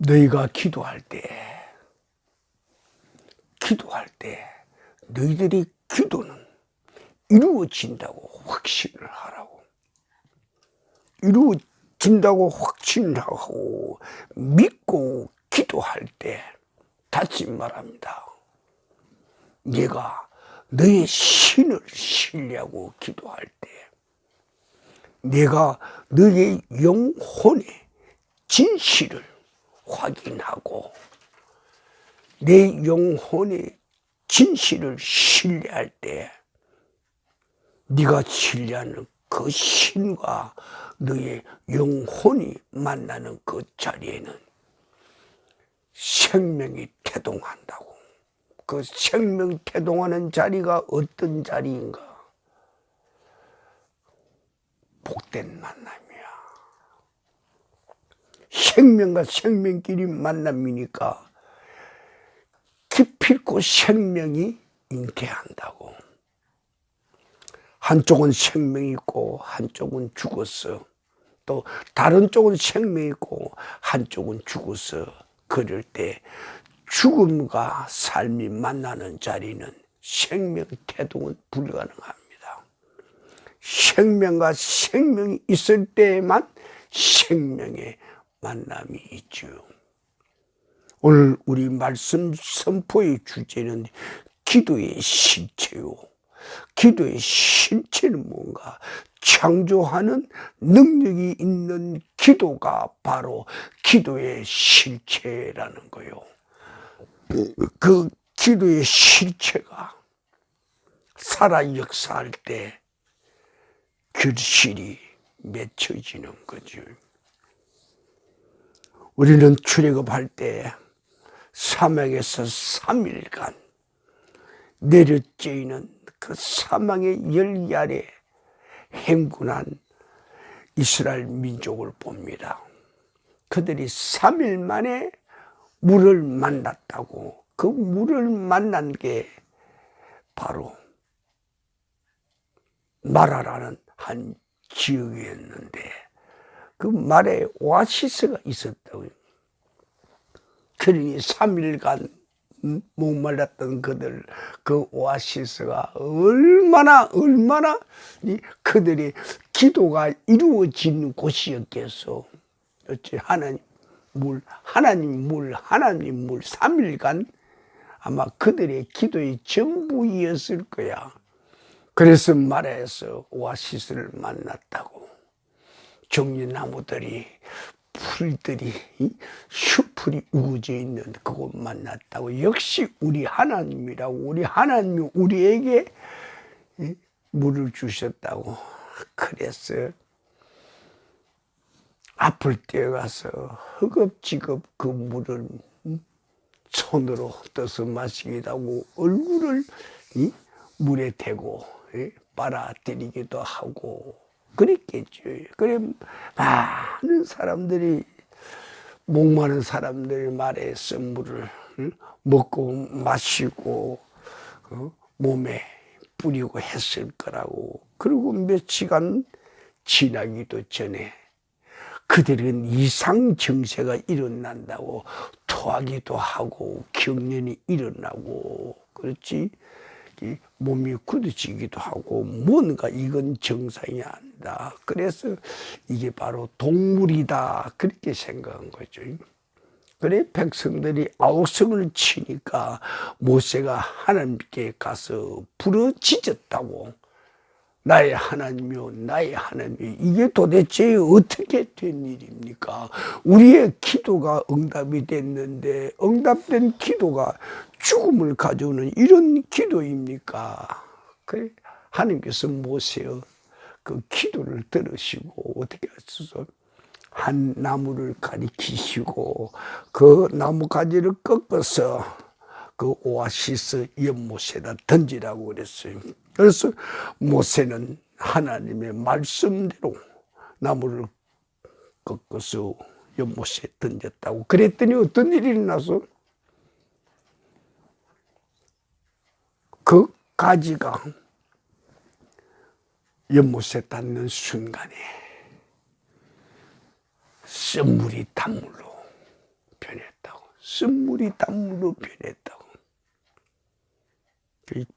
너희가 기도할 때 너희들이 기도는 이루어진다고 확신을 하라고. 이루어진다고 확신을 하고 믿고 기도할 때, 다시 말합니다, 내가 너의 신을 신뢰하고 기도할 때, 내가 너의 영혼의 진실을 확인하고 내 영혼의 진실을 신뢰할 때, 네가 신뢰하는 그 신과 너의 영혼이 만나는 그 자리에는 생명이 태동한다고. 그 생명 태동하는 자리가 어떤 자리인가? 복된 만남이야. 생명과 생명끼리 만남이니까 기필코 생명이 잉태한다고. 한쪽은 생명이 있고 한쪽은 죽었어. 또 다른 쪽은 생명이 있고 한쪽은 죽었어. 그럴 때 죽음과 삶이 만나는 자리는 생명 태동은 불가능합니다. 생명과 생명이 있을 때에만 생명의 만남이 있죠. 오늘 우리 말씀 선포의 주제는 기도의 실체요. 기도의 실체는 뭔가? 창조하는 능력이 있는 기도가 바로 기도의 실체라는 거요. 그 기도의 실체가 살아 역사할 때 결실이 맺혀지는 거죠. 우리는 출애굽할 때 사막에서 3일간 내려쬐이는 그 사망의 열기 아래 행군한 이스라엘 민족을 봅니다. 그들이 3일 만에 물을 만났다고. 그 물을 만난 게 바로 마라라는 한 지역이었는데, 그 말에 오아시스가 있었다고요. 그러니 3일간 목말랐던 그들, 그 오아시스가 얼마나 그들의 기도가 이루어진 곳이었겠어. 어찌 하나님 물 3일간 아마 그들의 기도의 전부이었을 거야. 그래서 말해서 오아시스를 만났다고. 종려나무들이, 풀들이, 슈풀이 우거져 있는 그곳 만났다고. 역시 우리 하나님이라고. 우리 하나님이 우리에게 물을 주셨다고. 그래서 아플 때 가서 허겁지겁 그 물을 손으로 떠서 마시기도 하고, 얼굴을 물에 대고 빨아들이기도 하고 그랬겠죠. 그래 많은 사람들이, 목마른 사람들이 말에서 물을 먹고 마시고 몸에 뿌리고 했을 거라고. 그리고 몇 시간 지나기도 전에 그들은 이상 증세가 일어난다고. 토하기도 하고 경련이 일어나고, 그렇지? 몸이 굳어지기도 하고, 뭔가 이건 정상이 아니다. 그래서 이게 바로 동물이다, 그렇게 생각한 거죠. 그래 백성들이 아우성을 치니까 모세가 하나님께 가서 부르짖었다고. 나의 하나님이요, 나의 하나님이요. 이게 도대체 어떻게 된 일입니까? 우리의 기도가 응답이 됐는데 응답된 기도가 죽음을 가져오는 이런 기도입니까? 그래 하나님께서 모세의 그 기도를 들으시고 어떻게 하셔서 한 나무를 가리키시고 그 나무 가지를 꺾어서 그 오아시스 연못에다 던지라고 그랬어요. 그래서 모세는 하나님의 말씀대로 나무를 꺾어서 연못에 던졌다고. 그랬더니 어떤 일이 일어나서 그 가지가 연못에 닿는 순간에 쓴물이 단물로 변했다고. 쓴물이 단물로 변했다고.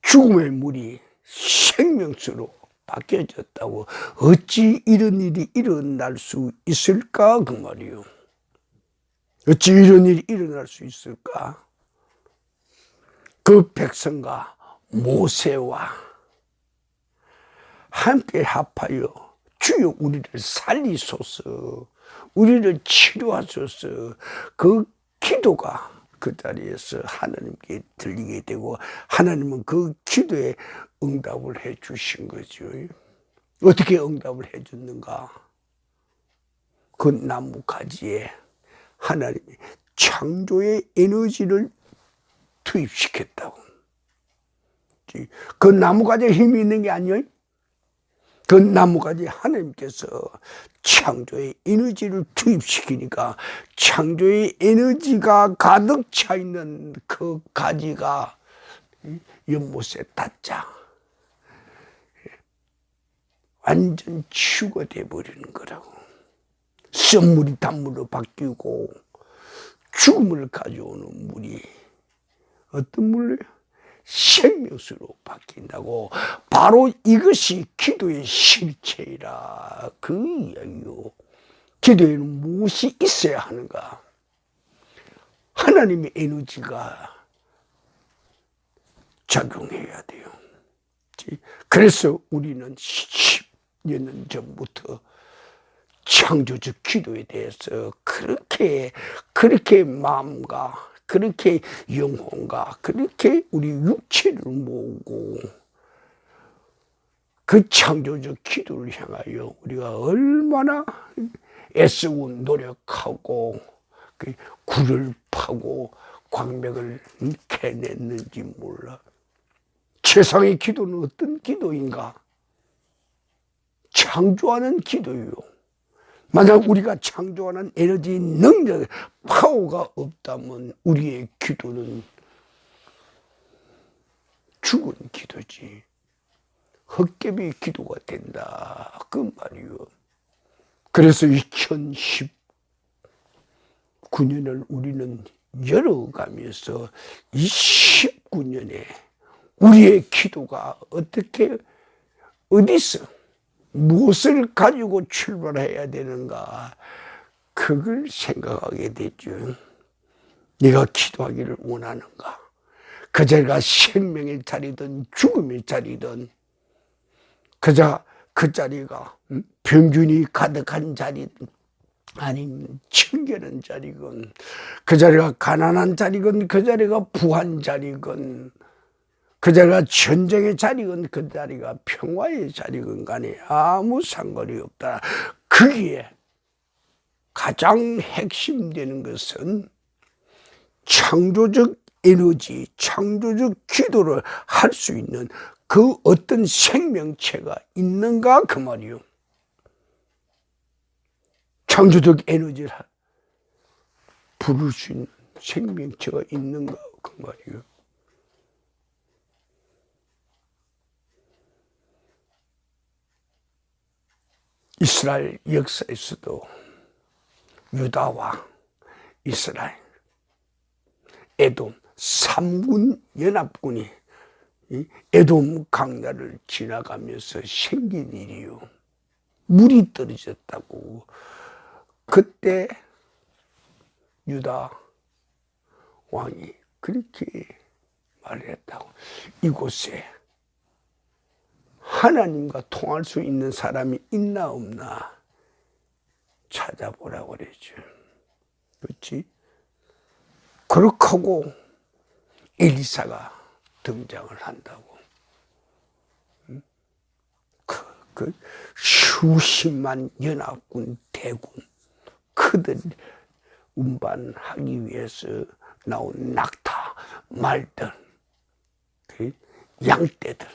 죽음의 물이 생명수로 바뀌어졌다고. 어찌 이런 일이 일어날 수 있을까 그 말이요. 어찌 이런 일이 일어날 수 있을까? 그 백성과 모세와 함께 합하여 주여 우리를 살리소서, 우리를 치료하소서. 그 기도가 그 자리에서 하나님께 들리게 되고 하나님은 그 기도에 응답을 해 주신 거죠. 어떻게 응답을 해 줬는가? 그 나무 가지에 하나님이 창조의 에너지를 투입시켰다고. 그 나무가지에 힘이 있는 게 아니에요. 그 나무가지에 하나님께서 창조의 에너지를 투입시키니까 창조의 에너지가 가득 차 있는 그 가지가 연못에 닿자 완전 치유가 돼버리는 거라고. 썸물이 단물로 바뀌고 죽음을 가져오는 물이 어떤 물이에요? 생명수로 바뀐다고. 바로 이것이 기도의 실체이라 그 이야기요. 기도에는 무엇이 있어야 하는가? 하나님의 에너지가 작용해야 돼요. 그래서 우리는 10년 전부터 창조적 기도에 대해서 그렇게 마음과 그렇게 영혼과 그렇게 우리 육체를 모으고 그 창조적 기도를 향하여 우리가 얼마나 애쓰고 노력하고 굴을 파고 광맥을 캐냈는지 몰라. 최상의 기도는 어떤 기도인가? 창조하는 기도예요. 만약 우리가 창조하는 에너지, 능력, 파워가 없다면 우리의 기도는 죽은 기도지. 헛개비 기도가 된다 그 말이요. 그래서 2019년을 우리는 열어가면서 이 19년에 우리의 기도가 어떻게 어디서 무엇을 가지고 출발해야 되는가, 그걸 생각하게 되죠. 네가 기도하기를 원하는가? 그 자리가 생명의 자리든 죽음의 자리든 그 자리가 병균이 가득한 자리든 아니면 청결한 자리건 그 자리가 가난한 자리건 그 자리가 부한 자리건 그 자리가 전쟁의 자리건 그 자리가 평화의 자리건 간에 아무 상관이 없다. 거기에 가장 핵심되는 것은 창조적 에너지, 창조적 기도를 할 수 있는 그 어떤 생명체가 있는가 그 말이요. 창조적 에너지를 부를 수 있는 생명체가 있는가 그 말이요. 이스라엘 역사에서도 유다와 이스라엘, 에돔 3군 연합군이 에돔 강야를 지나가면서 생긴 일이요. 물이 떨어졌다고. 그때 유다 왕이 그렇게 말했다고. 이곳에 하나님과 통할 수 있는 사람이 있나 없나 찾아보라고 그랬죠. 그렇지? 그렇게 하고 엘리사가 등장을 한다고. 그 수십만 연합군 대군 그들 운반하기 위해서 나온 낙타, 말들, 양떼들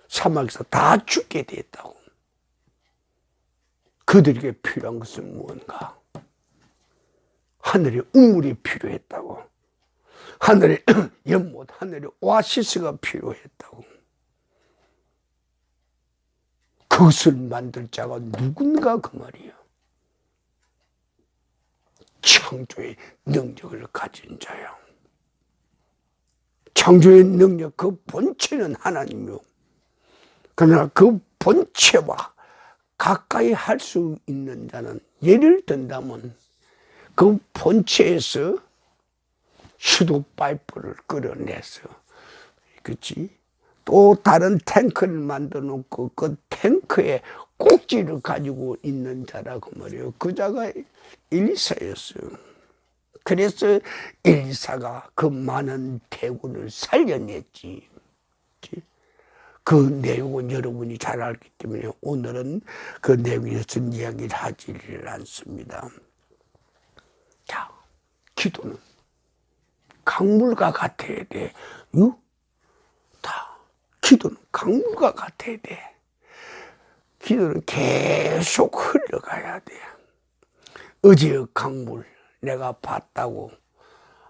사막에서 다 죽게 됐다고. 그들에게 필요한 것은 무언가? 하늘의 우물이 필요했다고. 하늘의 연못, 하늘의 오아시스가 필요했다고. 그것을 만들 자가 누군가 그 말이에요. 창조의 능력을 가진 자야. 창조의 능력, 그 본체는 하나님이요. 그러나 그 본체와 가까이 할 수 있는 자는, 예를 든다면 그 본체에서 수도 파이프를 끌어내서, 그렇지? 또 다른 탱크를 만들어 놓고 그 탱크에 꼭지를 가지고 있는 자라고 말이에요. 그 자가 엘리사였어요. 그래서 엘리사가 그 많은 대군을 살려냈지. 그 내용은 여러분이 잘 알기 때문에 오늘은 그 내용에 대해서 이야기를 하지를 않습니다. 자, 기도는 강물과 같아야 돼. 기도는 강물과 같아야 돼. 기도는 계속 흘러가야 돼. 어제의 강물 내가 봤다고.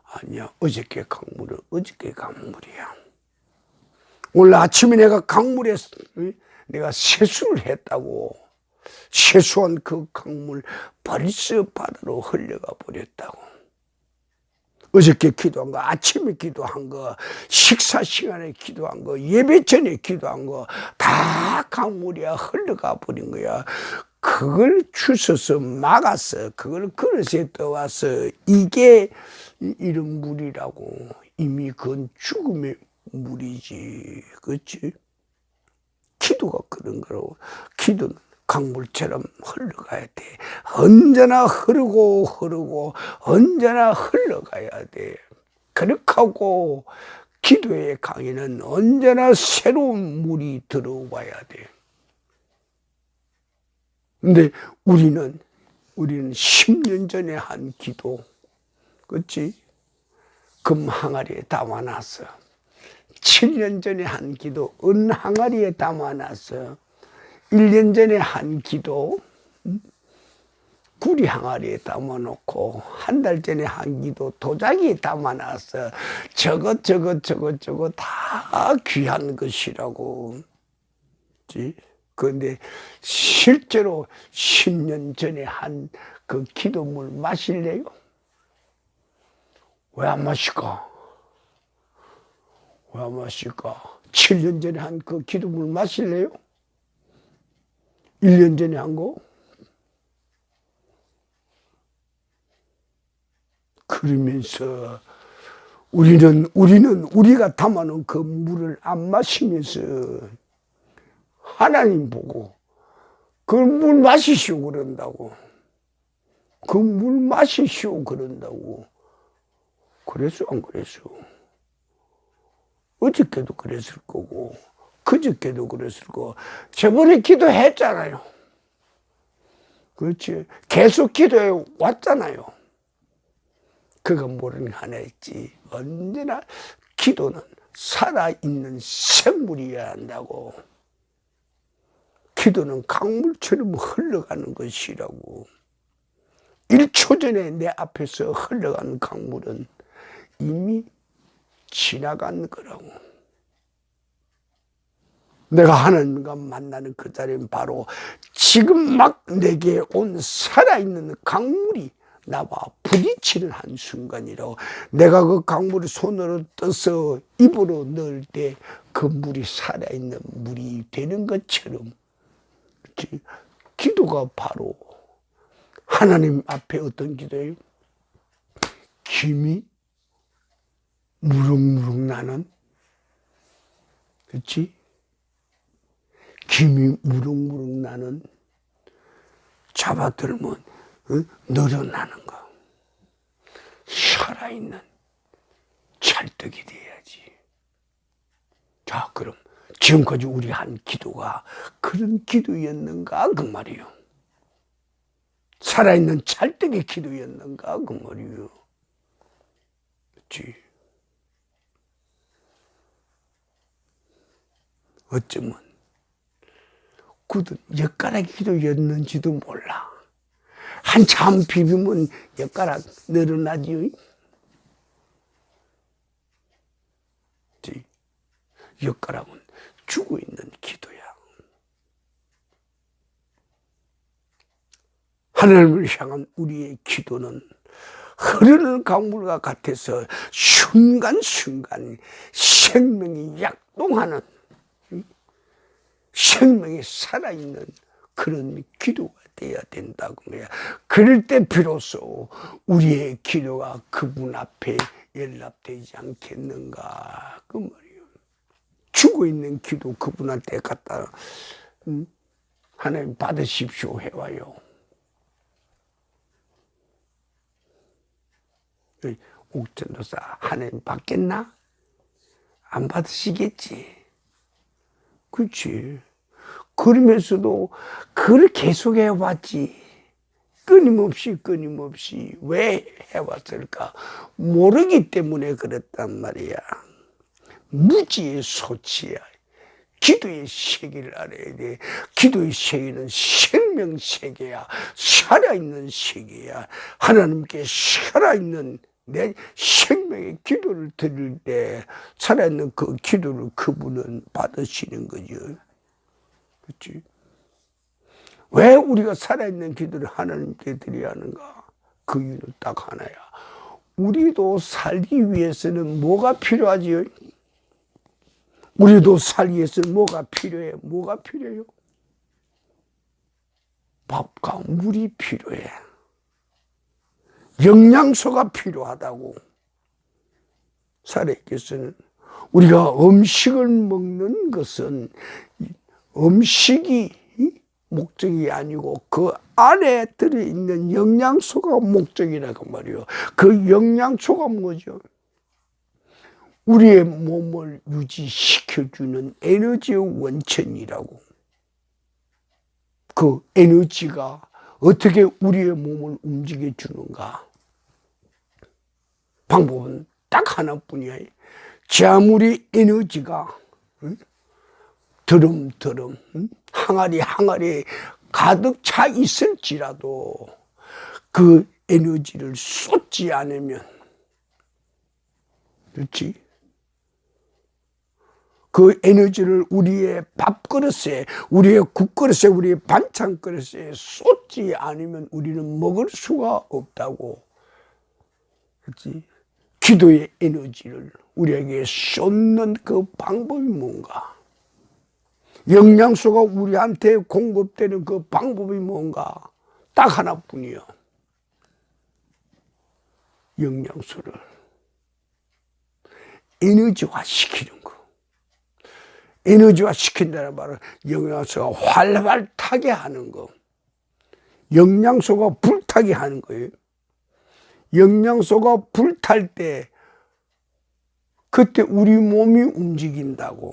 아니야, 어저께 강물은 어저께 강물이야. 오늘 아침에 내가 강물에 내가 세수를 했다고. 세수한 그 강물 벌써 바다로 흘러가 버렸다고. 어저께 기도한 거, 아침에 기도한 거, 식사 시간에 기도한 거, 예배 전에 기도한 거 다 강물이야. 흘러가 버린 거야. 그걸 주워서 막았어. 그걸 그릇에 떠와서 이게 이런 물이라고. 이미 그건 죽음의 물이지. 그렇지? 기도가 그런 거라고. 기도는 강물처럼 흘러가야 돼. 언제나 흐르고 언제나 흘러가야 돼. 그렇게 하고 기도의 강에는 언제나 새로운 물이 들어와야 돼. 근데 우리는 10년 전에 한 기도, 그렇지? 금 항아리에 담아놨어. 7년 전에 한 기도, 은 항아리에 담아놨어. 1년 전에 한 기도, 구리 항아리에 담아놓고, 한 달 전에 한 기도, 도자기에 담아놨어. 저거 다 귀한 것이라고. 그런데 실제로 10년 전에 한 그 기도물 마실래요? 왜 안 마실까? 왜 안 마실까? 7년 전에 한 그 기도물 마실래요? 1년 전에 한 거? 그러면서 우리가 담아놓은 그 물을 안 마시면서 하나님 보고 그 물 마시시오 그런다고. 그 물 마시시오 그런다고. 그랬어 안 그랬어? 어저께도 그랬을 거고 그저께도 그랬을 거고 저번에 기도했잖아요. 그렇지. 계속 기도해 왔잖아요. 그거 모르는 하나 있지. 언제나 기도는 살아있는 생물이어야 한다고. 기도는 강물처럼 흘러가는 것이라고. 1초 전에 내 앞에서 흘러가는 강물은 이미 지나간 거라고. 내가 하나님과 만나는 그 자리는 바로 지금 막 내게 온 살아있는 강물이 나와 부딪히는 한순간이라고. 내가 그 강물을 손으로 떠서 입으로 넣을 때 그 물이 살아있는 물이 되는 것처럼, 그렇지? 기도가 바로 하나님 앞에 어떤 기도예요? 김이 무럭무럭 나는, 그렇지? 김이 무럭무럭 나는, 잡아들면 늘어나는 거. 살아있는 찰떡이 돼야지. 자, 그럼 지금까지 우리 한 기도가 그런 기도였는가 그 말이요. 살아있는 찰떡의 기도였는가 그 말이요. 그렇지? 어쩌면 굳은 엿가락 기도였는지도 몰라. 한참 비비면 엿가락 늘어나지요. 엿가락은 죽어있는 기도야. 하나님을 향한 우리의 기도는 흐르는 강물과 같아서 순간순간 생명이 약동하는, 생명이 살아있는 그런 기도가 돼야 된다고 말이야. 그럴 때 비로소 우리의 기도가 그분 앞에 연락되지 않겠는가 그 말이에요. 죽어있는 기도 그분한테 갖다 하나님 받으십시오 해와요. 옥전도사 하나님 받겠나? 안 받으시겠지. 그렇지. 그러면서도 그걸 계속 해왔지. 끊임없이 왜 해왔을까? 모르기 때문에 그랬단 말이야. 무지의 소치야. 기도의 세계를 알아야 돼. 기도의 세계는 생명 세계야. 살아있는 세계야. 하나님께 살아있는 내 생명의 기도를 드릴 때 살아있는 그 기도를 그분은 받으시는 거죠. 그렇지? 왜 우리가 살아있는 기도를 하나님께 드려야 하는가? 그 이유는 딱 하나야. 우리도 살기 위해서는 뭐가 필요하지요? 우리도 살기 위해서는 뭐가 필요해? 뭐가 필요해요? 밥과 물이 필요해. 영양소가 필요하다고. 살아있기 위해서는 우리가 음식을 먹는 것은 음식이 목적이 아니고 그 안에 들어있는 영양소가 목적이라고 말이요. 그 영양소가 뭐죠? 우리의 몸을 유지시켜주는 에너지의 원천이라고. 그 에너지가 어떻게 우리의 몸을 움직여주는가? 방법은 딱 하나뿐이야. 아무리 에너지가 드럼드럼 항아리 가득 차 있을지라도 그 에너지를 쏟지 않으면, 그렇지? 그 에너지를 우리의 밥그릇에, 우리의 국그릇에, 우리의 반찬그릇에 쏟지 않으면 우리는 먹을 수가 없다고. 그렇지? 기도의 에너지를 우리에게 쏟는 그 방법이 뭔가? 영양소가 우리한테 공급되는 그 방법이 뭔가? 딱 하나뿐이요. 영양소를 에너지화 시키는 거. 에너지화 시킨다는 말은 영양소가 활발 타게 하는 거. 영양소가 불타게 하는 거예요. 영양소가 불탈 때 그때 우리 몸이 움직인다고.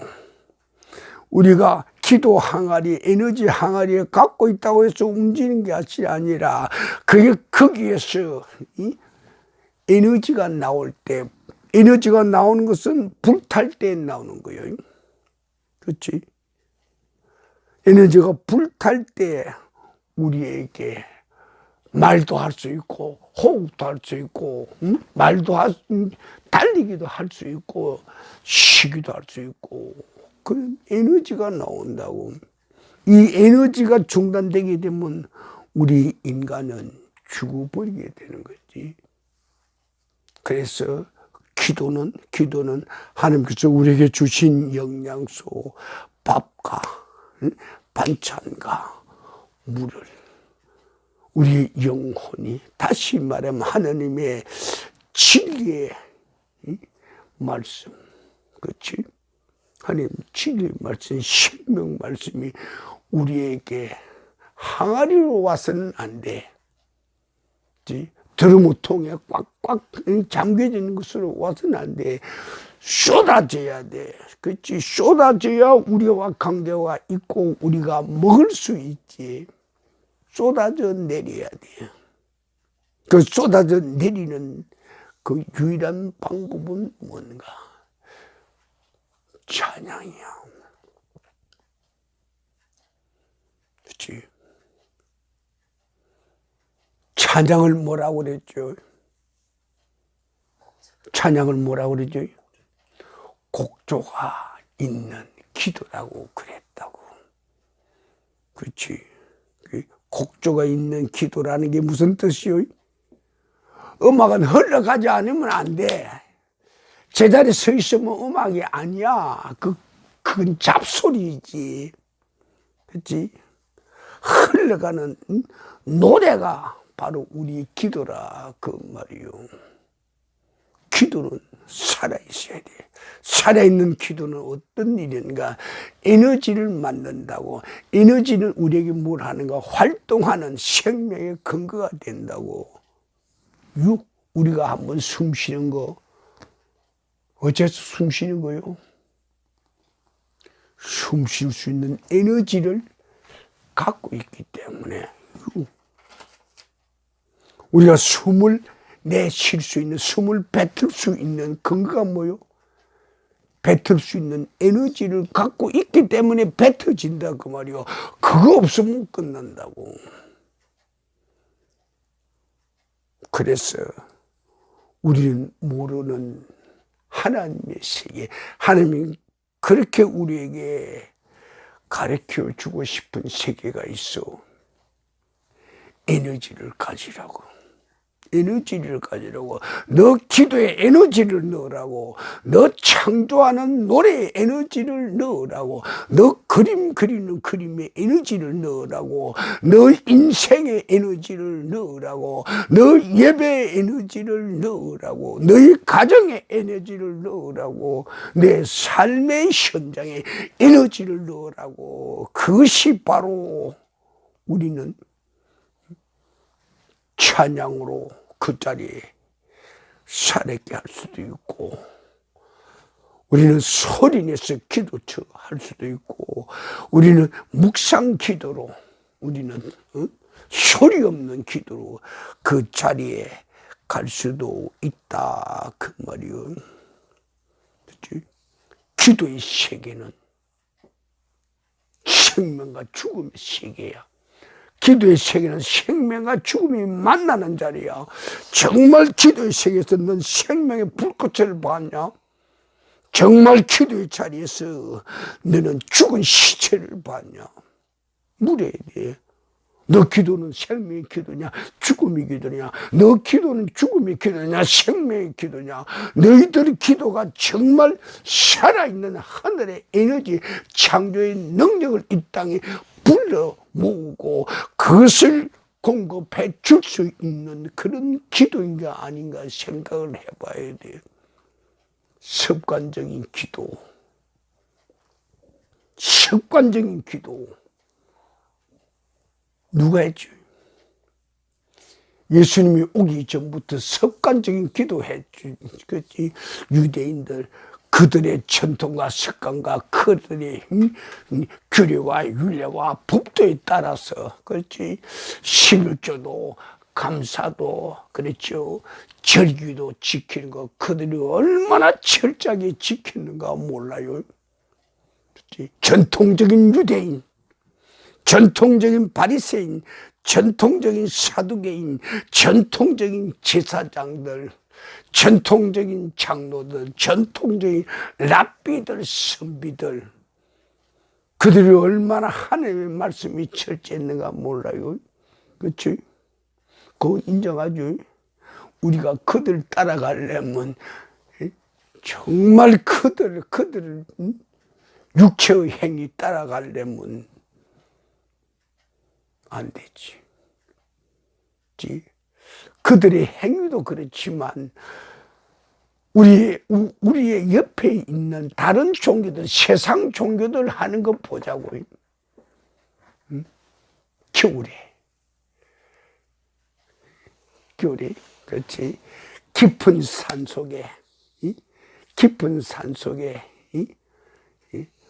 우리가 기도 항아리, 에너지 항아리에 갖고 있다고 해서 움직이는 게 아니라 그게 거기에서 에너지가 나올 때, 에너지가 나오는 것은 불탈 때 나오는 거예요. 그렇지? 에너지가 불탈 때 우리에게 말도 할 수 있고 호흡도 할 수 있고 달리기도 할 수 있고 쉬기도 할 수 있고 그런 에너지가 나온다고. 이 에너지가 중단되게 되면 우리 인간은 죽어버리게 되는 거지. 그래서 기도는 하나님께서 우리에게 주신 영양소, 밥과 반찬과 물을 우리 영혼이, 다시 말하면 하나님의 진리의 말씀, 그렇지? 하나님 진리의 말씀, 생명 말씀이 우리에게 항아리로 와서는 안 돼. 드러무통에 꽉꽉 잠겨지는 것으로 와서는 안 돼. 쏟아져야 돼. 그렇지? 쏟아져야 우리와 관계가 있고 우리가 먹을 수 있지. 쏟아져 내려야 돼. 그 쏟아져 내리는 그 유일한 방법은 뭔가? 찬양이야. 그렇지? 찬양을 뭐라고 그랬죠? 찬양을 뭐라고 그랬죠? 곡조가 있는 기도라고 그랬다고. 그렇지? 곡조가 있는 기도라는 게 무슨 뜻이요? 음악은 흘러가지 않으면 안 돼. 제자리에 서 있으면 음악이 아니야. 그건 잡소리지. 그치? 흘러가는 노래가 바로 우리 기도라 그 말이요. 기도는 살아있어야 돼. 살아있는 기도는 어떤 일인가? 에너지를 만든다고. 에너지는 우리에게 뭘 하는가? 활동하는 생명의 근거가 된다고. 우리가 한번 숨 쉬는 거 어째서 숨 쉬는 거요? 숨 쉴 수 있는 에너지를 갖고 있기 때문에 우리가 숨을 내쉴 수 있는, 숨을 뱉을 수 있는 근거가 뭐요? 뱉을 수 있는 에너지를 갖고 있기 때문에 뱉어진다 그 말이요. 그거 없으면 끝난다고. 그래서 우리는 모르는 하나님의 세계, 하나님이 그렇게 우리에게 가르쳐 주고 싶은 세계가 있어. 에너지를 가지라고. 에너지를 가지라고. 너 기도에 에너지를 넣으라고. 너 창조하는 노래에 에너지를 넣으라고. 너 그림 그리는 그림에 에너지를 넣으라고. 너 인생에 에너지를 넣으라고. 너 예배에 에너지를 넣으라고. 너희 가정에 에너지를 넣으라고. 내 삶의 현장에 에너지를 넣으라고. 그것이 바로 우리는 찬양으로 그 자리에 살아있게 할 수도 있고, 우리는 소리내서 기도처 할 수도 있고, 우리는 묵상 기도로, 우리는 소리 없는 기도로 그 자리에 갈 수도 있다 그 말이요. 그치? 기도의 세계는 생명과 죽음의 세계야. 기도의 세계는 생명과 죽음이 만나는 자리야. 정말 기도의 세계에서 넌 생명의 불꽃을 봤냐? 정말 기도의 자리에서 너는 죽은 시체를 봤냐? 물어야 돼. 너 기도는 생명의 기도냐? 죽음의 기도냐? 너 기도는 죽음의 기도냐? 생명의 기도냐? 너희들의 기도가 정말 살아있는 하늘의 에너지, 창조의 능력을 이 땅에 불러 모으고 그것을 공급해 줄 수 있는 그런 기도인가 아닌가 생각을 해봐야 돼요. 습관적인 기도, 습관적인 기도 누가 했죠? 예수님이 오기 전부터 습관적인 기도 했지. 유대인들 그들의 전통과 습관과 그들의 규례와 율례와 법도에 따라서, 그렇지, 11조도 감사도 그랬죠. 절기도 지키는 거 그들이 얼마나 철저하게 지키는가 몰라요. 그렇지? 전통적인 유대인, 전통적인 바리새인, 전통적인 사두개인, 전통적인 제사장들, 전통적인 장로들, 전통적인 랍비들, 선비들, 그들이 얼마나 하나님의 말씀이 철저했는가 몰라요. 그렇지? 그거 인정하죠? 우리가 그들 따라가려면 정말 그들 육체의 행위 따라가려면 안 되지. 그들의 행위도 그렇지만 우리의 옆에 있는 다른 종교들, 세상 종교들 하는 거 보자고. 겨울에, 그렇지. 깊은 산 속에,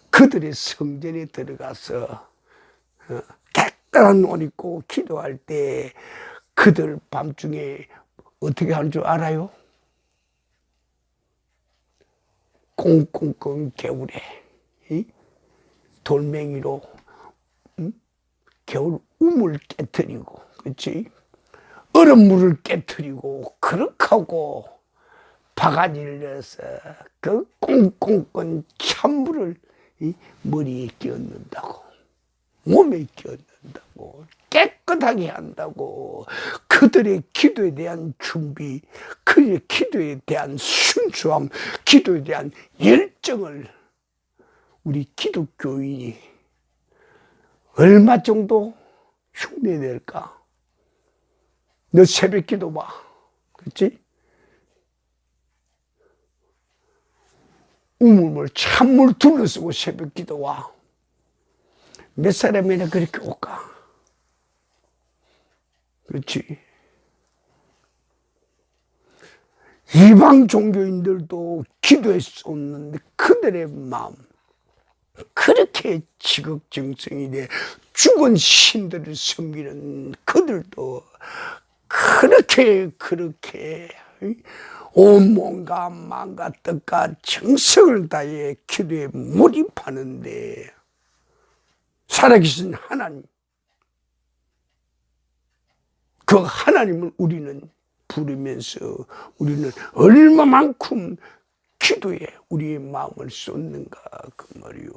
그들의 성전에 들어가서 깨끗한 옷 입고 기도할 때 그들 밤중에 어떻게 하는 줄 알아요? 꽁꽁꽁 겨울에 돌멩이로 겨울 우물 깨뜨리고, 그렇지? 얼음물을 깨뜨리고 그렇게 하고 바가지를 내서 그 꽁꽁꽁 찬물을 머리에 끼얹는다고, 몸에 끼얹는다고, 깨끗하게 한다고. 그들의 기도에 대한 준비, 그들의 기도에 대한 순수함, 기도에 대한 열정을 우리 기독교인이 얼마 정도 흉내낼까? 너 새벽 기도 봐. 그렇지? 우물물, 찬물 둘러쓰고 새벽 기도 와. 몇 사람이나 그렇게 올까? 그렇지? 이방 종교인들도 기도했었는데 그들의 마음 그렇게 지극정성이 돼 죽은 신들을 섬기는 그들도 그렇게 온몸과 마음과 뜻과 정성을 다해 기도에 몰입하는데 살아계신 하나님, 그 하나님을 우리는 부르면서 우리는 얼마만큼 기도에 우리의 마음을 쏟는가 그 말이요.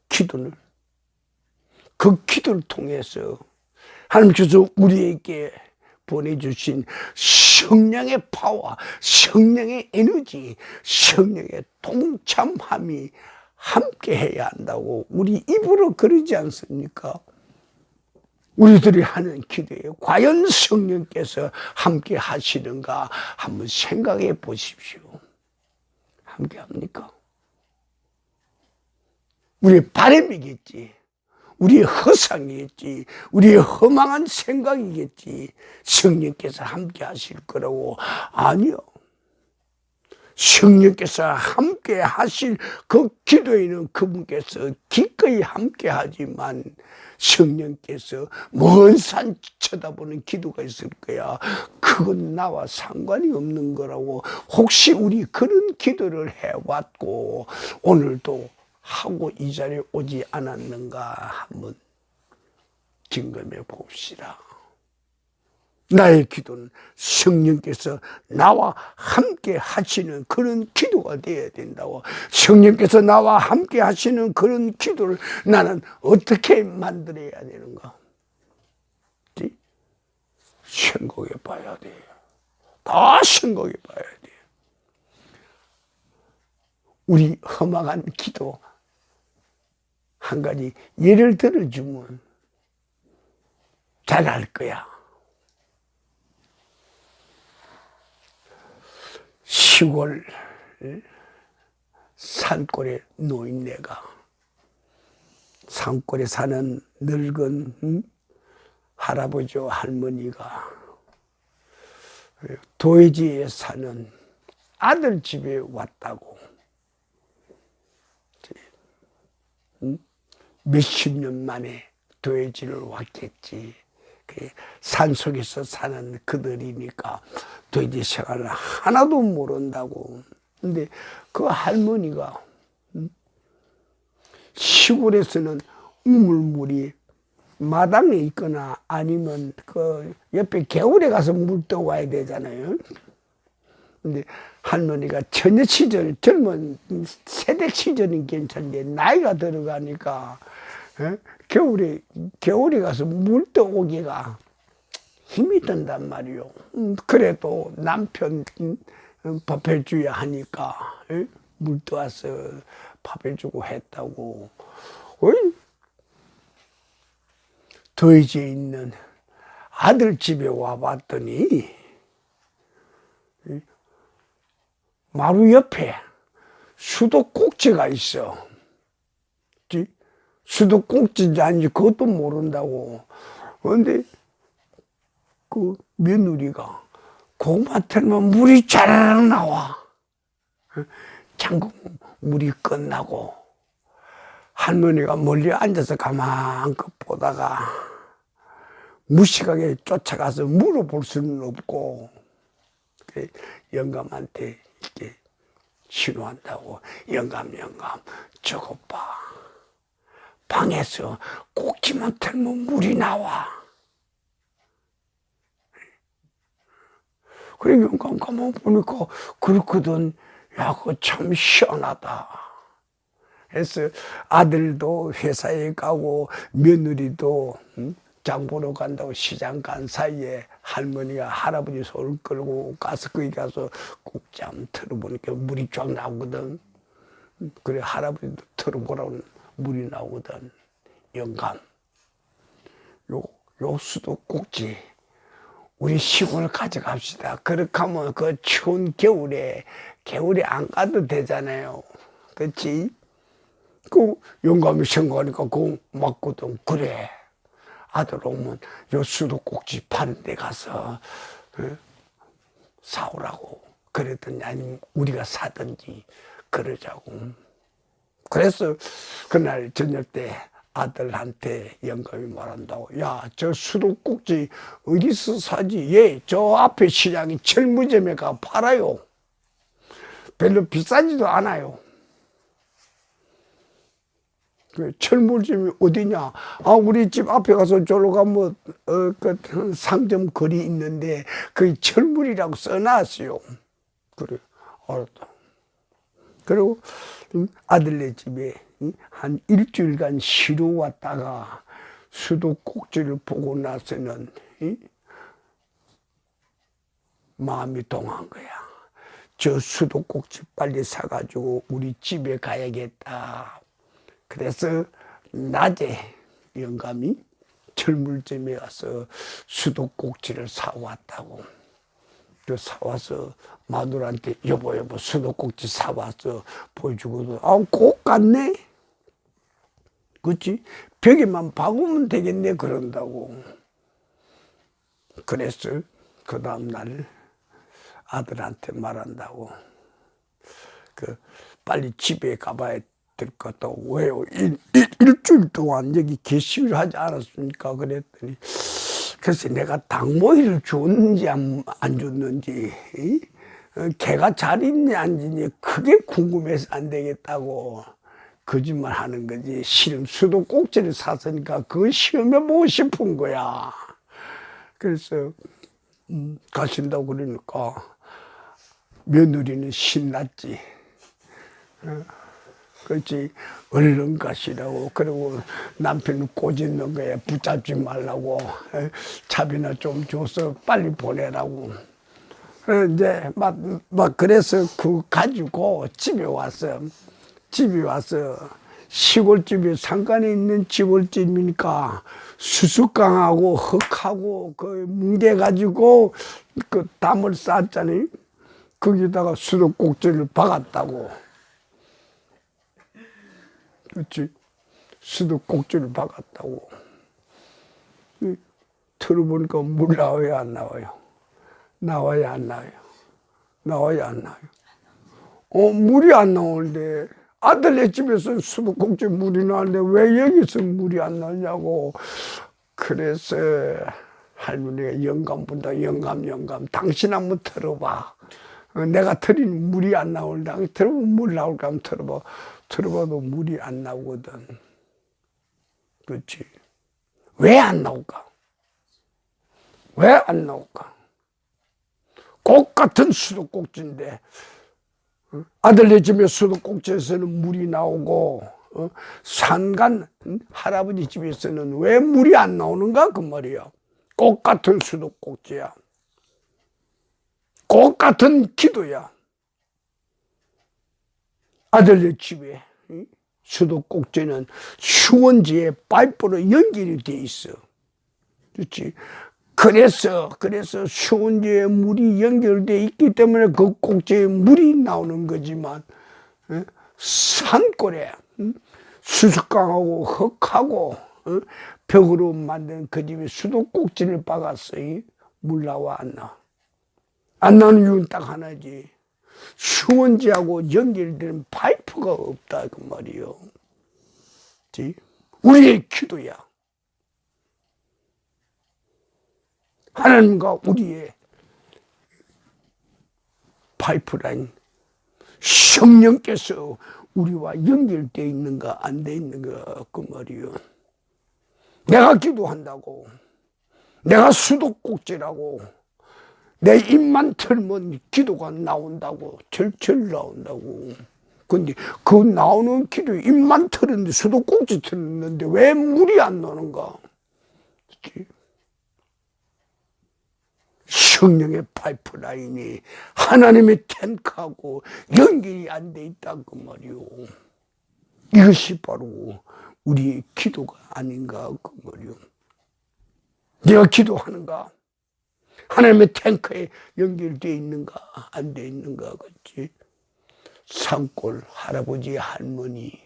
기도는 그 기도를 통해서 하나님께서 우리에게 보내주신 성령의 파워, 성령의 에너지, 성령의 동참함이 함께 해야 한다고 우리 입으로 그러지 않습니까? 우리들이 하는 기도에 과연 성령께서 함께 하시는가 한번 생각해 보십시오. 함께 합니까? 우리의 바람이겠지, 우리의 허상이겠지, 우리의 허망한 생각이겠지 성령께서 함께 하실 거라고. 아니요, 성령께서 함께 하실 그 기도에는 그분께서 기꺼이 함께 하지만 성령께서 먼 산 쳐다보는 기도가 있을 거야. 그건 나와 상관이 없는 거라고. 혹시 우리 그런 기도를 해왔고 오늘도 하고 이 자리에 오지 않았는가 한번 점검해 봅시다. 나의 기도는 성령께서 나와 함께 하시는 그런 기도가 되어야 된다고. 성령께서 나와 함께 하시는 그런 기도를 나는 어떻게 만들어야 되는가? 생각해 봐야 돼. 다 생각해 봐야 돼. 우리 허망한 기도 한 가지 예를 들어주면 잘 알 거야. 시골 산골에 노인네가, 산골에 사는 늙은 할아버지와 할머니가 도회지에 사는 아들 집에 왔다고. 몇십 년 만에 도회지를 왔겠지. 산속에서 사는 그들이니까 도회지 생활을 하나도 모른다고. 근데 그 할머니가 시골에서는 우물물이 마당에 있거나 아니면 그 옆에 개울에 가서 물 떠와야 되잖아요. 근데 할머니가 처녀 시절, 젊은 세대 시절은 괜찮은데 나이가 들어가니까 겨울에 가서 물 떠오기가 힘이 든단 말이요. 그래도 남편 밥 해줘야 하니까 물 떠와서 밥 해주고 했다고. 도회지에 있는 아들 집에 와봤더니 마루 옆에 수도꼭지가 있어. 수도꼭지인지 아닌지 그것도 모른다고. 그런데 그 며느리가 고구마 틀면 물이 자라락 나와. 잠깐 물이 끝나고 할머니가 멀리 앉아서 가만히 보다가 무식하게 쫓아가서 물어볼 수는 없고 영감한테 이렇게 신호한다고. 영감 저것 봐, 방에서 꼭지만 틀면 물이 나와. 그래 영감 가만 보니까 그렇거든. 야, 그거 참 시원하다. 해서 아들도 회사에 가고 며느리도 장 보러 간다고 시장 간 사이에 할머니가 할아버지 손을 끌고 가서 거기 가서 꼭지 한번 틀어보니까 물이 쫙 나오거든. 그래 할아버지도 틀어보라고 물이 나오거든. 영감, 요 수도꼭지 우리 시골 가져갑시다. 그렇게 하면 그 추운 겨울에 안 가도 되잖아요. 그렇지? 그 영감이 생각하니까 그거 맞거든. 그래 아들 오면 요 수도꼭지 파는 데 가서 사오라고 그랬더니 아니면 우리가 사든지 그러자고. 그래서 그날 저녁 때 아들한테 영감이 말한다고. 야, 저 수도꼭지 어디서 사지? 예, 저 앞에 시장이 철무점에 가 팔아요. 별로 비싸지도 않아요. 철물점이 어디냐? 아, 우리 집 앞에 가서 저로 가면 그 상점 거리 있는데 그 철물이라고 써놨어요. 그래, 알았다. 그리고 아들네 집에 한 일주일간 쉬러 왔다가 수도꼭지를 보고 나서는 마음이 동한 거야. 저 수도꼭지 빨리 사가지고 우리 집에 가야겠다. 그래서 낮에 영감이 철물점에 가서 수도꼭지를 사왔다고. 그 사와서 마누라한테 여보 수도꼭지 사왔어 보여주고도 꼭 갔네. 그렇지? 벽에만 박으면 되겠네 그런다고. 그래서 그 다음날 아들한테 말한다고. 그 빨리 집에 가봐야 될 것 같다고. 왜요? 일주일 동안 여기 개식을 하지 않았습니까? 그랬더니 글쎄 내가 닭모이를 줬는지 안 줬는지 개가 잘 있냐 안 있냐 그게 궁금해서 안 되겠다고 거짓말 하는 거지. 실은 수도꼭지를 샀으니까 그걸 시험해보고 싶은 거야. 그래서 가신다고 그러니까 며느리는 신났지. 그렇지. 얼른 가시라고. 그리고 남편은 꼬집는 거에 붙잡지 말라고. 차비나 좀 줘서 빨리 보내라고. 이제 막 그래서 그 가지고 집에 와서 시골집에 상간에 있는 시골집이니까 수수깡하고 흙하고 그 뭉개가지고 그 담을 쌓았잖아요. 거기다가 수도꼭지를 박았다고. 그렇지. 수도꼭지를 박았다고. 들어보니까 물 나와야 안 나와요? 나와야 안 나와요? 나와야 안 나와요? 물이 안 나오는데 아들네 집에서 수도꼭지 물이 나오는데 왜 여기서 물이 안 나오냐고. 그래서 할머니가 영감 본다. 영감 당신 한번 들어봐. 내가 틀린 물이 안 나올다. 들어보면 물 나올까 한번 들어봐. 들어봐도 물이 안 나오거든. 그렇지. 왜 안 나올까? 왜 안 나올까? 꼭 같은 수도꼭지인데 아들네 집에 수도꼭지에서는 물이 나오고 산간 할아버지 집에서는 왜 물이 안 나오는가 그 말이야. 꼭 같은 수도꼭지야. 꼭 같은 기도야. 아들네 집에 수도꼭지는 수원지에 파이프로 연결이 돼 있어. 그렇지? 그래서 수원지에 물이 연결돼 있기 때문에 그 꼭지에 물이 나오는 거지만 산골에 수수깡하고 흙하고 벽으로 만든 그 집에 수도꼭지를 박았어. 물 나와 안 나와? 안 나오는 이유는 딱 하나지. 수원지하고 연결되는 파이프가 없다 그 말이요. 우리의 기도야. 하나님과 우리의 파이프라인 성령께서 우리와 연결되어 있는가 안 돼 있는가 그 말이요. 내가 기도한다고, 내가 수도꼭지라고, 내 입만 털면 기도가 나온다고, 절철 나온다고. 근데 그 나오는 기도에 입만 털었는데 수도꼭지 털었는데 왜 물이 안 나오는가? 그치? 성령의 파이프라인이 하나님의 탱크하고 연결이 안 돼 있다 그 말이요. 이것이 바로 우리의 기도가 아닌가 그 말이요. 내가 기도하는가? 하나님의 탱크에 연결되어 있는가 안 돼 있는가 그렇지? 산골 할아버지 할머니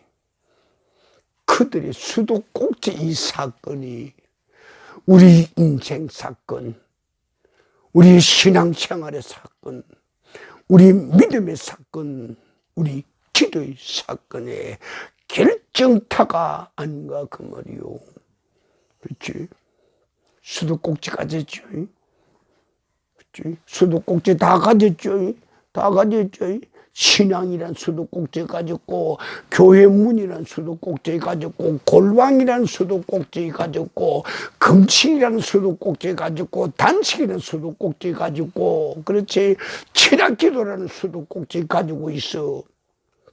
그들의 수도꼭지 이 사건이 우리 인생 사건, 우리 신앙생활의 사건, 우리 믿음의 사건, 우리 기도의 사건의 결정타가 아닌가 그 말이요. 그렇지? 수도꼭지 가졌죠. 그렇지? 수도꼭지 다 가졌죠. 다 가졌죠. 신앙이란 수도꼭지 가졌고, 교회 문이란 수도꼭지 가졌고, 골방이란 수도꼭지 가졌고, 금식이란 수도꼭지 가졌고, 단식이란 수도꼭지 가졌고, 그렇지? 철학기도라는 수도꼭지 가지고 있어.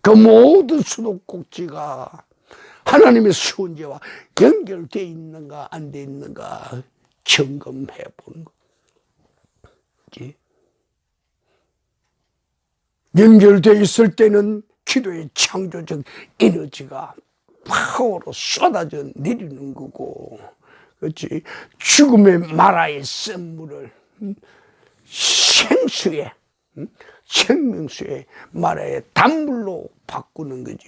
그 모든 수도꼭지가 하나님의 수은제와 연결되어 있는가 안 되어 있는가 점검해 보는 거지. 연결되어 있을 때는 기도의 창조적 에너지가 파워로 쏟아져 내리는 거고, 그렇지? 죽음의 마라의 샘물을 생수에, 생명수의 마라의 단물로 바꾸는 거지.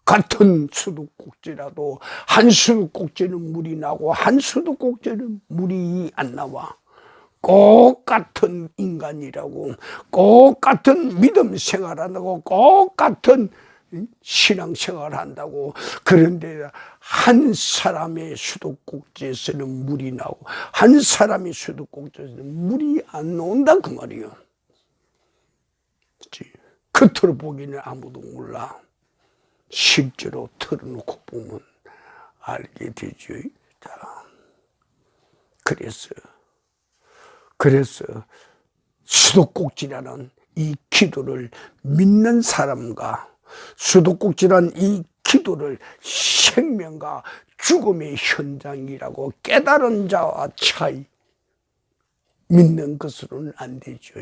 같은 수도꼭지라도 한 수도꼭지는 물이 나고 한 수도꼭지는 물이 안 나와. 꼭 같은 인간이라고, 꼭 같은 믿음 생활한다고, 꼭 같은 신앙 생활한다고. 그런데 한 사람의 수도꼭지에서는 물이 나오고 한 사람의 수도꼭지에서는 물이 안 나온다 그 말이에요. 겉으로 보기는 아무도 몰라. 실제로 털어놓고 보면 알게 되죠. 자, 그래서 수도꼭지라는 이 기도를 믿는 사람과 수도꼭지라는 이 기도를 생명과 죽음의 현장이라고 깨달은 자와 차이, 믿는 것으로는 안 되죠.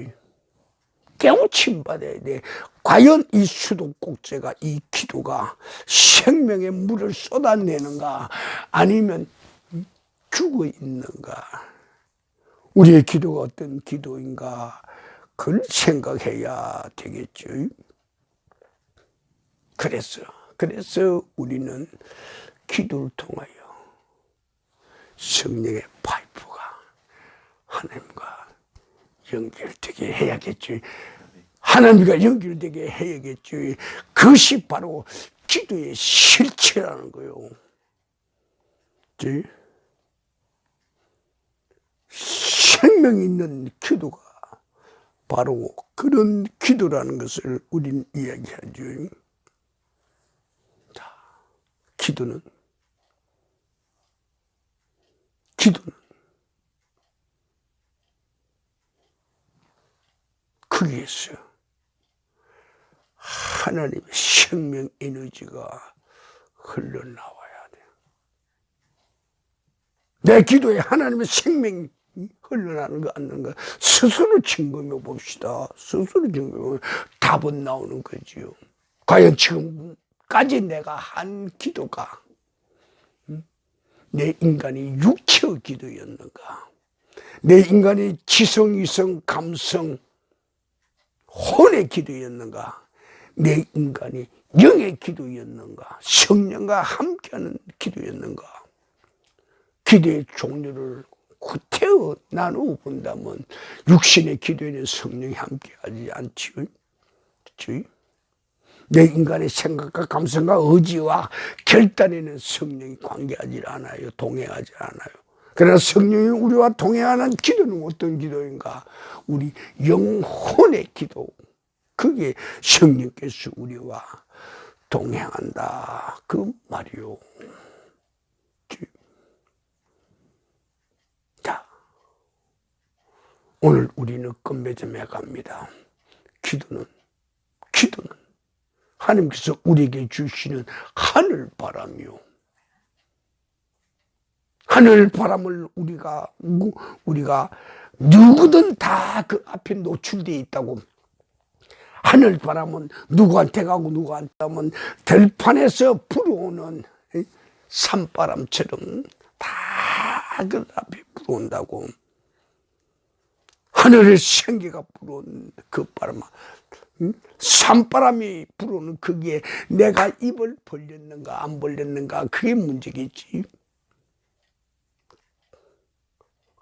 깨우침 받아야 돼. 과연 이 수도꼭지가, 이 기도가 생명의 물을 쏟아내는가 아니면 죽어 있는가. 우리의 기도가 어떤 기도인가 그걸 생각해야 되겠죠. 그래서 우리는 기도를 통하여 성령의 파이프가 하나님과 연결되게 해야겠죠. 하나님과 연결되게 해야겠죠. 그것이 바로 기도의 실체라는 거예요. 생명 있는 기도가 바로 그런 기도라는 것을 우리는 이야기하죠. 자, 기도는 거기에서 하나님의 생명 에너지가 흘러나와야 돼. 내 기도에 하나님의 생명이 흘러나는 거 안 나는 거 스스로 점검해 봅시다. 스스로 점검해 답은 나오는 거지요. 과연 지금까지 내가 한 기도가 내 인간의 육체의 기도였는가? 내 인간의 지성, 이성, 감성, 혼의 기도였는가? 내 인간이 영의 기도였는가? 성령과 함께하는 기도였는가? 기도의 종류를 구태여 나누어 본다면 육신의 기도에는 성령이 함께하지 않지요. 내 인간의 생각과 감성과 의지와 결단에는 성령이 관계하지 않아요. 동행하지 않아요. 그러나 성령이 우리와 동행하는 기도는 어떤 기도인가? 우리 영혼의 기도. 그게 성령께서 우리와 동행한다 그 말이요. 자, 오늘 우리는 끝맺음에 갑니다. 하나님께서 우리에게 주시는 하늘바람이요. 하늘바람을 우리가 누구든 다 그 앞에 노출되어 있다고. 하늘바람은 누구한테 가고 누구한테 가면 들판에서 불어오는 산바람처럼 다 그 앞에 불어온다고. 하늘의 생기가 불어온 그 바람, 산바람이 불어오는 거기에 내가 입을 벌렸는가 안 벌렸는가 그게 문제겠지.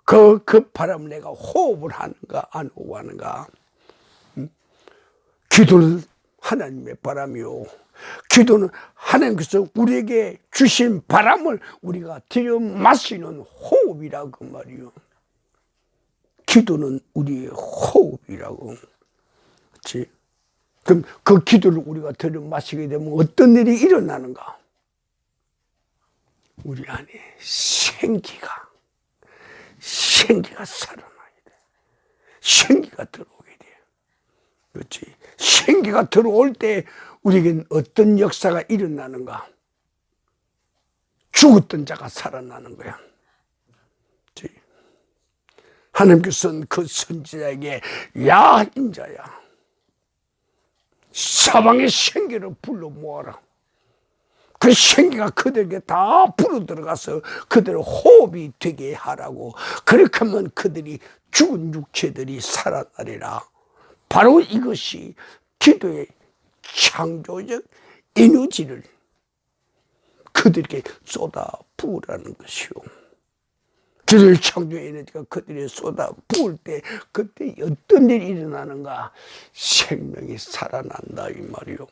그 바람을 내가 호흡을 하는가 안 호흡하는가. 기도는 하나님의 바람이요. 기도는 하나님께서 우리에게 주신 바람을 우리가 들여 마시는 호흡이라고 그 말이요. 기도는 우리의 호흡이라고. 그렇지? 그럼 그 기도를 우리가 들여 마시게 되면 어떤 일이 일어나는가? 우리 안에 생기가 살아나게 돼. 생기가 들어오게 돼. 그렇지? 생기가 들어올 때 우리에겐 어떤 역사가 일어나는가? 죽었던 자가 살아나는 거야. 그렇지? 하나님께서는 그 선지자에게 야 인자야, 사방의 생기를 불러 모아라. 그 생기가 그들에게 다 불어 들어가서 그들의 호흡이 되게 하라고. 그렇게 하면 그들이 죽은 육체들이 살아나리라. 바로 이것이 기도의 창조적 에너지를 그들에게 쏟아 부으라는 것이요. 기도의 창조 에너지가 그들에게 쏟아 부을 때 그때 어떤 일이 일어나는가? 생명이 살아난다 이 말이요.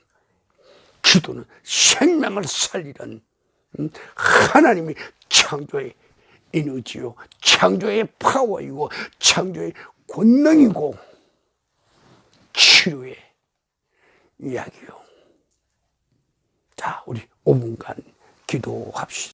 기도는 생명을 살리는 하나님의 창조의 에너지요, 창조의 파워이고 창조의 권능이고 치료의 이야기요. 자, 우리 5분간 기도합시다.